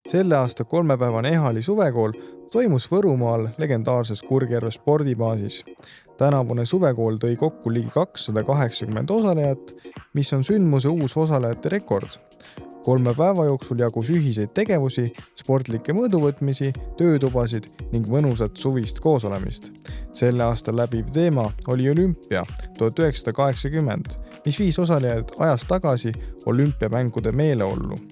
Selle aasta 3-päevane Ehali suvekool toimus Võrumaal legendaarses Kurgjärve spordibaasis. Tänavune suvekool tõi kokku ligi 280 osalejat, mis on sündmuse uus osalejate rekord. 3 päeva jooksul jagus ühiseid tegevusi, sportlikke mõõduvõtmisi, töötubasid ning mõnusat suvist koosolemist. Selle aasta läbiv teema oli Olümpia 1980, mis viis osalejad ajas tagasi olümpiamängude meeleollu.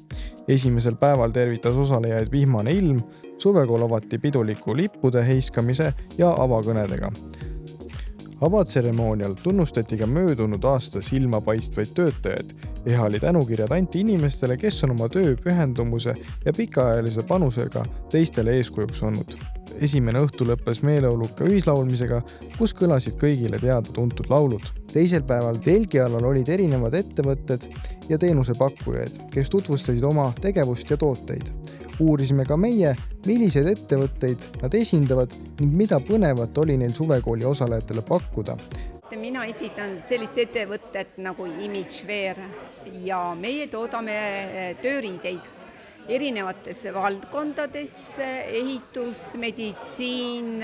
Esimesel päeval tervitas osalejaid vihmane ilm, suvekool avati piduliku lippude heiskamise ja avakõnedega. Avatseremoonial tunnustati ka möödunud aasta silmapaistvaid töötajaid. Ehali tänukirjad anti inimestele, kes on oma töö pühendumuse ja pikaajalise panusega teistele eeskujuks olnud. Esimene õhtu lõppes meeleoluka ühislaulmisega, kus kõlasid kõigile teada-tuntud laulud. Teisel päeval telgialal olid erinevad ettevõtted ja teenusepakkujaid, kes tutvustasid oma tegevust ja tooteid. Uurisime ka meie, milliseid ettevõtteid nad esindavad ning mida põnevat oli neil suvekooli osalejatele pakkuda. Mina esitan sellist ettevõttet nagu Imagewear ja meie toodame tööriideid erinevates valdkondades, ehitus, meditsiin,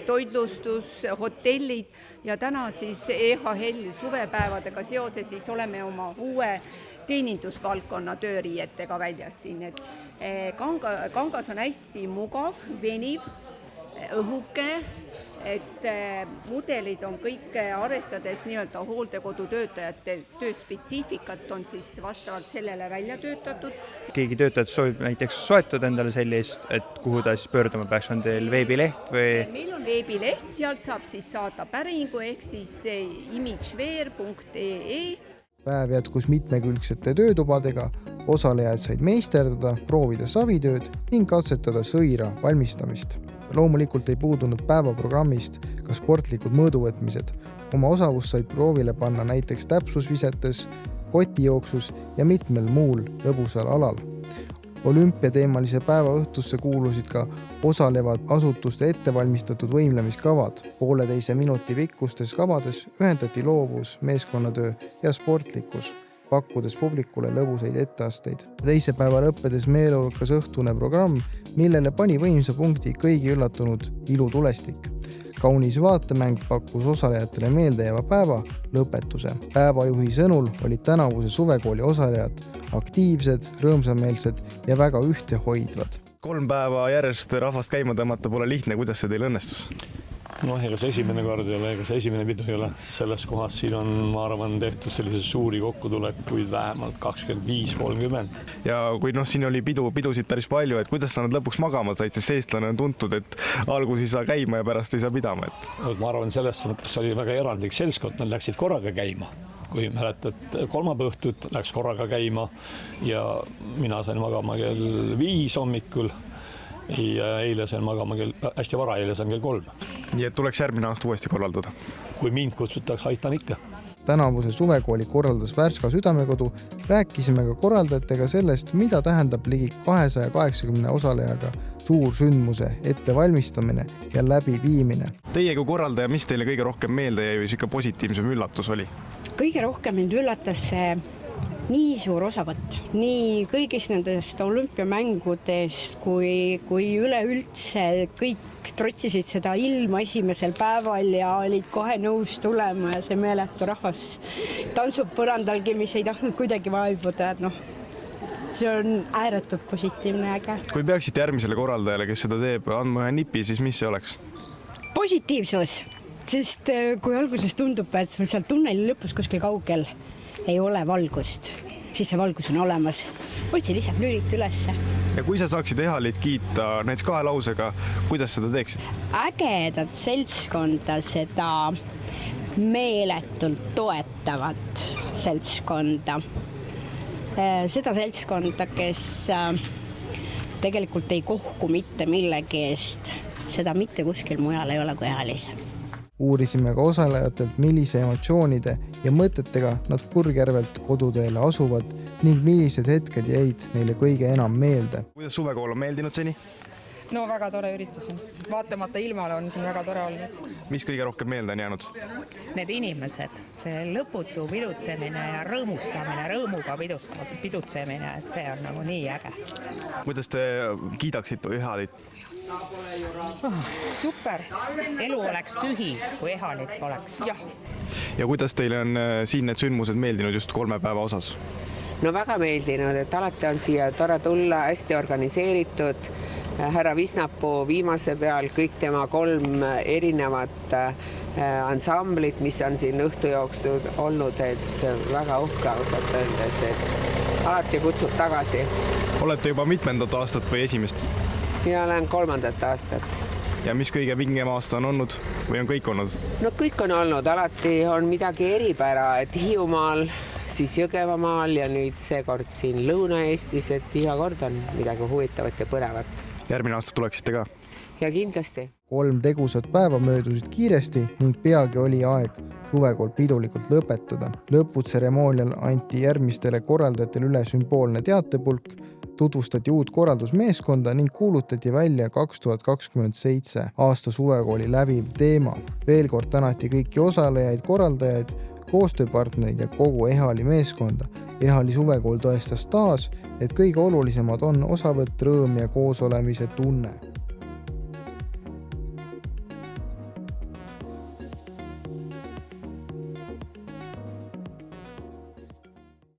toitlustus, hotellid ja täna siis EHL suvepäevadega seoses siis oleme oma uue teenindusvaldkonna tööriietega väljas siin. Kangas on hästi mugav, veniv, õhukene, et mudelid on kõik arvestades nii-öelda hooldekodu töötajate tööspetsiifikat on siis vastavalt sellele välja töötatud. Keegi töötajad soovib näiteks soetada endale sellist, et kuhu ta siis pöörduma peaks, on teil veebileht või? Meil on veebileht, sealt saab siis saada päringu ehk siis imagewear.ee. Päev jätkus mitmekülgsete töötubadega, osalejad said meisterdada, proovida savitööd ning katsetada sõira valmistamist. Loomulikult ei puudunud päevaprogrammist ka sportlikud mõõduvõtmised. Oma osavust said proovile panna näiteks täpsusvisetes, kotijooksus ja mitmel muul lõbusal alal. Olümpiateemalise päeva õhtusse kuulusid ka osalevad asutuste ettevalmistatud võimlemiskavad. 1,5 minuti pikkustes kavades ühendati loovus, meeskonnatöö ja sportlikkus, pakkudes publikule lõbusaid etteasteid. Teise päeva lõppedes meeleolukas õhtune programm, millele pani võimsa punkti kõigi üllatunud ilutulestik. Kaunis vaatemäng pakkus osalejatele meeldejääva päeva lõpetuse. Päevajuhi sõnul olid tänavuse suvekooli osalejad aktiivsed, rõõmsameelsed ja väga ühtehoidvad. 3 päeva järjest rahvast käima tõmmata pole lihtne, kuidas see teil õnnestus? Ega see esimene kord ei ole, ega see esimene pidu ei ole. Selles kohas siin on, ma arvan, tehtud sellise suuri kokkutulekuid vähemalt 25-30. Ja kui siin oli pidusid päris palju, et kuidas sa nad lõpuks magama said, sest eestlane on tuntud, et algus ei saa käima ja pärast ei saa pidama. Ma arvan, selles mõttes oli väga erandlik seltskond, nad läksid korraga käima. Kui mäletad, 3 õhtut läks korraga käima ja mina sain magama kell 5 hommikul ja eile sain magama hästi vara, eile sain kell 3. Nii et tuleks järgmine aasta uuesti korraldada? Kui mind kutsutakse, aitan ikka. Tänavuse suvekooli korraldas Värska Südamekodu. Rääkisime ka korraldajatega sellest, mida tähendab ligi 280 osalejaga suur sündmuse ettevalmistamine ja läbiviimine. Teie kui korraldaja, mis teile kõige rohkem meelde jäi või siuke positiivsem üllatus oli? Kõige rohkem mind üllatas see nii suur osavõtt, nii kõigist nendest olümpiamängudest kui üleüldse kõik trotsisid seda ilma esimesel päeval ja olid kohe nõus tulema ja see meeletu rahvas tansub põrandalgi, mis ei tahtnud kuidagi vaibuda, see on ääretult positiivne äge. Kui peaksite järgmisele korraldajale, kes seda teeb, andma ühe nipi, siis mis see oleks? Positiivsus, sest kui alguses tundub, et sul seal tunneli lõpus kuskil kaugel ei ole valgust, siis see valgus on olemas. Otsi lihtsalt lülit ülesse. Ja kui sa saaksid Ehalit kiita näiteks 2 lausega, kuidas seda teeksid? Ägedat seltskonda, seda meeletult toetavat seltskonda. Seda seltskonda, kes tegelikult ei kohku mitte millegi eest. Seda mitte kuskil mujal ei ole kui Ehalis. Uurisime ka osalejatelt, millise emotsioonide ja mõtetega nad Kurgjärvelt koduteele asuvad ning millised hetked jäid neile kõige enam meelde. Kuidas suvekool on meeldinud seni? No väga tore üritus. Vaatamata ilmale on siin väga tore olnud. mis kõige rohkem meelde on jäänud? Need inimesed, see lõputu pidutsemine ja rõõmustamine, rõõmuga pidutsemine, et see on nagu nii äge. Kuidas te kiidaksite Ehalit? Super, elu oleks tühi, kui Ehalit poleks. Ja kuidas teile on siin need sündmused meeldinud just 3 päeva osas? No väga meeldinud, et alati on siia tore tulla, hästi organiseeritud. Härra Visnapuu viimase peal kõik tema 3 erinevat ansamblit, mis on siin õhtu jooksul olnud, et väga uhke ausalt öeldes, et alati kutsub tagasi. Olete juba mitmendat aastat või esimest? Mina olen 3. aastat. Ja mis kõige pingem aasta on olnud või on kõik olnud? No kõik on olnud, alati on midagi eripära, et Hiiumaal, siis Jõgevamaal ja nüüd seekord siin Lõuna-Eestis, et iga kord on midagi huvitavat ja põnevat. Järgmine aasta tuleksite ka? Ja kindlasti. 3 tegusat päeva möödusid kiiresti ning peagi oli aeg suvekool pidulikult lõpetada. Lõputseremoonial anti järgmistele korraldajatele üle sümboolne teatepulk, tutvustati uut korraldusmeeskonda ning kuulutati välja 2027 aasta suvekooli läbiv teema. Veel kord tänati kõiki osalejaid, korraldajaid, koostööpartnerid ja kogu Ehali meeskonda. Ehali suvekool tõestas taas, et kõige olulisemad on osavõtt, rõõm ja koosolemise tunne.